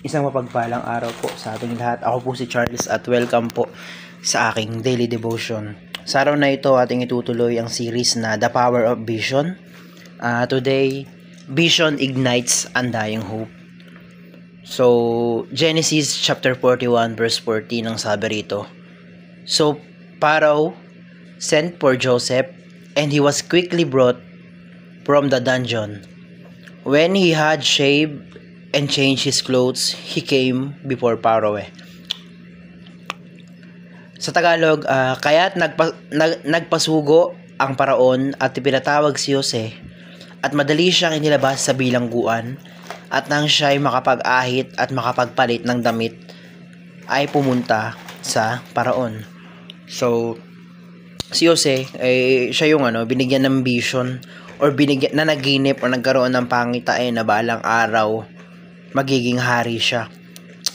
Isang mapagpalang araw po sa ating lahat. Ako po si Charles at welcome po sa aking daily devotion. Sa araw na ito, ating itutuloy ang series na The Power of Vision. Today, Vision Ignites Undying Hope. So, Genesis chapter 41 verse 14 ang sabi rito. So, Pharaoh sent for Joseph and he was quickly brought from the dungeon. When he had shaved and changed his clothes, he came before Pharaoh. Sa Tagalog, kaya't nagpasugo ang paraon at ipinatawag si Jose at madali siyang inilabas sa bilangguan at nang siya'y makapag-ahit at makapagpalit ng damit ay pumunta sa paraon. So, si Jose, siya yung binigyan ng vision or binigyan na naginip o nagkaroon ng pangitain na balang araw magiging hari siya.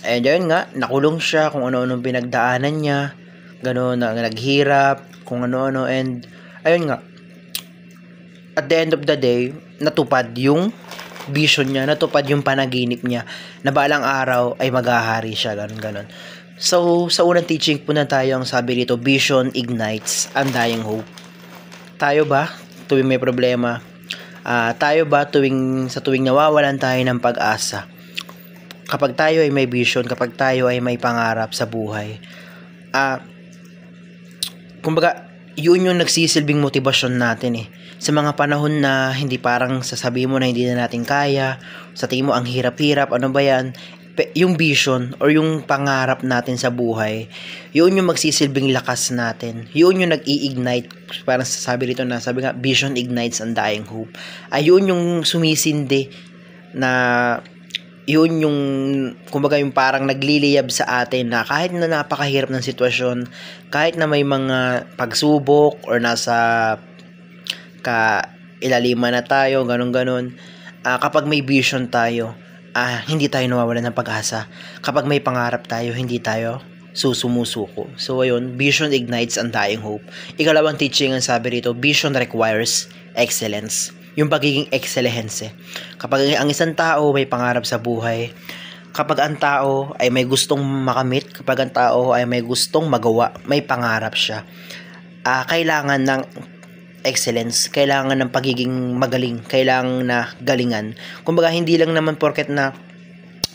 And yun nga, nakulong siya kung ano-anong pinagdaanan niya, gano'n na naghirap, kung ano-ano, and ayun nga, at the end of the day, natupad yung vision niya, natupad yung panaginip niya, na balang araw ay maghahari siya, gano'n. So, sa unang teaching po na tayo, ang sabi dito, Vision Ignites Undying Hope. Tayo ba, tuwing may problema, tayo ba sa tuwing nawawalan tayo ng pag-asa, kapag tayo ay may vision, kapag tayo ay may pangarap sa buhay, kumbaga, yun yung nagsisilbing motibasyon natin sa mga panahon na hindi parang sasabihin mo na hindi na natin kaya, sa tingin mo ang hirap-hirap, ano ba yan? Yung vision or yung pangarap natin sa buhay, yun yung magsisilbing lakas natin. Yun yung nag-i-ignite, parang sabi rito na, sabi nga, vision ignites undying hope. Ayun yung sumisindi na yun yung, kumbaga yung parang nagliliyab sa atin na kahit na napakahirap ng sitwasyon, kahit na may mga pagsubok or nasa kailaliman na tayo, ganun-ganun, kapag may vision tayo, hindi tayo nawawalan ng pag-asa. Kapag may pangarap tayo, hindi tayo susumusuko. So ayun, vision ignites undying hope. Ikalawang teaching ang sabi rito, vision requires excellence. Yung pagiging excellence. Kapag ang isang tao may pangarap sa buhay, kapag ang tao ay may gustong makamit, kapag ang tao ay may gustong magawa, may pangarap siya, kailangan ng excellence, kailangan ng pagiging magaling, kailangan na galingan. Kumbaga, hindi lang naman porket na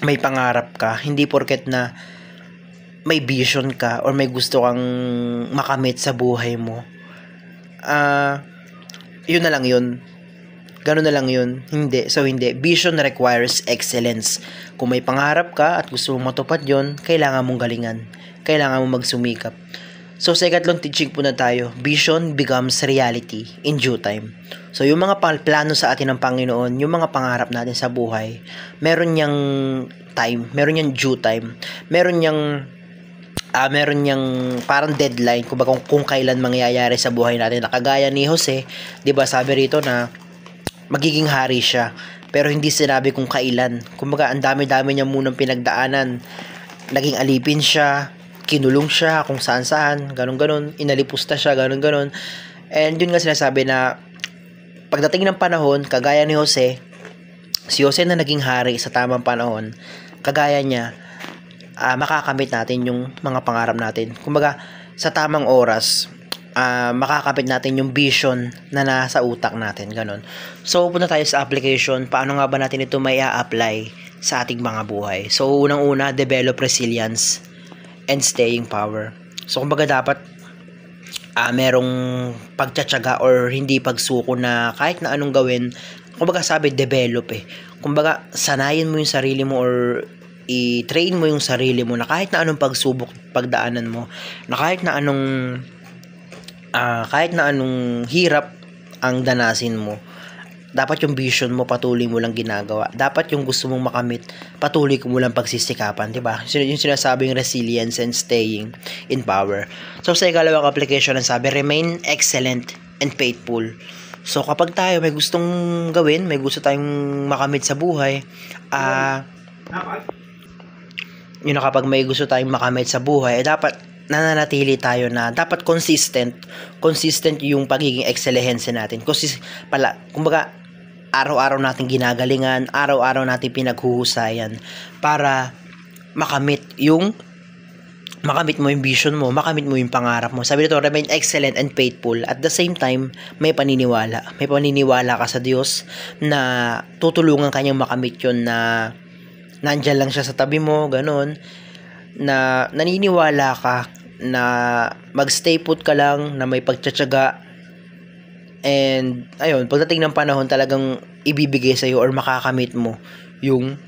may pangarap ka, hindi porket na may vision ka or may gusto kang makamit sa buhay mo, yun na lang yun. Ganun na lang yun. Hindi. So, hindi. Vision requires excellence. Kung may pangarap ka at gusto mong matupad yun, kailangan mong galingan. Kailangan mong magsumikap. So, sa ikatlong teaching po na tayo, vision becomes reality in due time. So, yung mga plano sa atin ng Panginoon, yung mga pangarap natin sa buhay, meron niyang time, meron niyang due time, meron niyang parang deadline kung kailan mangyayari sa buhay natin. Nakagaya ni Jose, 'di ba, sabi rito na magiging hari siya, pero hindi sinabi kung kailan. Kumbaga, ang dami-dami niya munang pinagdaanan. Naging alipin siya, kinulong siya kung saan-saan, ganun-ganun, inalipusta siya, ganun-ganun. And yun nga sinasabi na pagdating ng panahon, kagaya ni Jose, si Jose na naging hari sa tamang panahon, kagaya niya, makakamit natin yung mga pangarap natin. Kumbaga, sa tamang oras, makakapit natin yung vision na nasa utak natin, ganun. So, punta tayo sa application. Paano nga ba natin ito may a-apply sa ating mga buhay? So, unang-una, develop resilience and staying power. So, kumbaga dapat merong pagtsatsaga or hindi pagsuko na kahit na anong gawin. Kumbaga sabi, develop Kumbaga, sanayin mo yung sarili mo or i-train mo yung sarili mo na kahit na anong pagsubok pagdaanan mo, na kahit na anong hirap ang danasin mo, dapat yung vision mo patuloy mo lang ginagawa. Dapat yung gusto mong makamit, patuloy mo lang pagsisikapan, 'di ba? Yung sinasabing resilience and staying in power. So sa ikalawang application ang sabi, remain excellent and faithful. So kapag tayo may gustong gawin, may gusto tayong makamit sa buhay, kapag may gusto tayong makamit sa buhay, dapat nananatili tayo na dapat consistent yung pagiging excellence natin. Kumbaga, araw-araw natin ginagalingan, araw-araw natin pinaghuhusayan para makamit mo yung vision mo, makamit mo yung pangarap mo. Sabi nito, remain excellent and faithful. At the same time, may paniniwala. May paniniwala ka sa Diyos na tutulungan kanyang makamit yun, na nandyan lang siya sa tabi mo, ganun. Na naniniwala ka na magstay put ka lang, na may pagtsatsaga. And, ayun, pagdating ng panahon, talagang ibibigay sa'yo or makakamit mo yung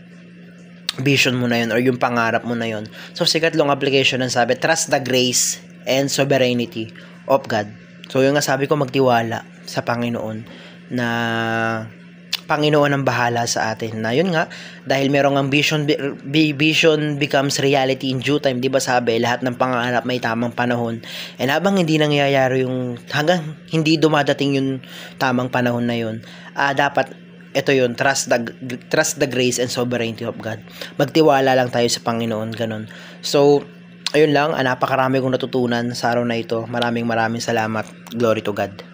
vision mo na yun or yung pangarap mo na yun. So, sikatlong application ng sabi, trust the grace and sovereignty of God. So, yung nga sabi ko, magtiwala sa Panginoon na Panginoon ang bahala sa atin. Na yun nga, dahil merong ang vision becomes reality in due time. Di ba sabi, lahat ng pangarap may tamang panahon. And habang hindi nangyayari hanggang hindi dumadating yung tamang panahon na yun, dapat ito yun, trust the grace and sovereignty of God. Magtiwala lang tayo sa Panginoon, ganun. So, ayun lang, napakarami kong natutunan sa araw na ito. Maraming salamat. Glory to God.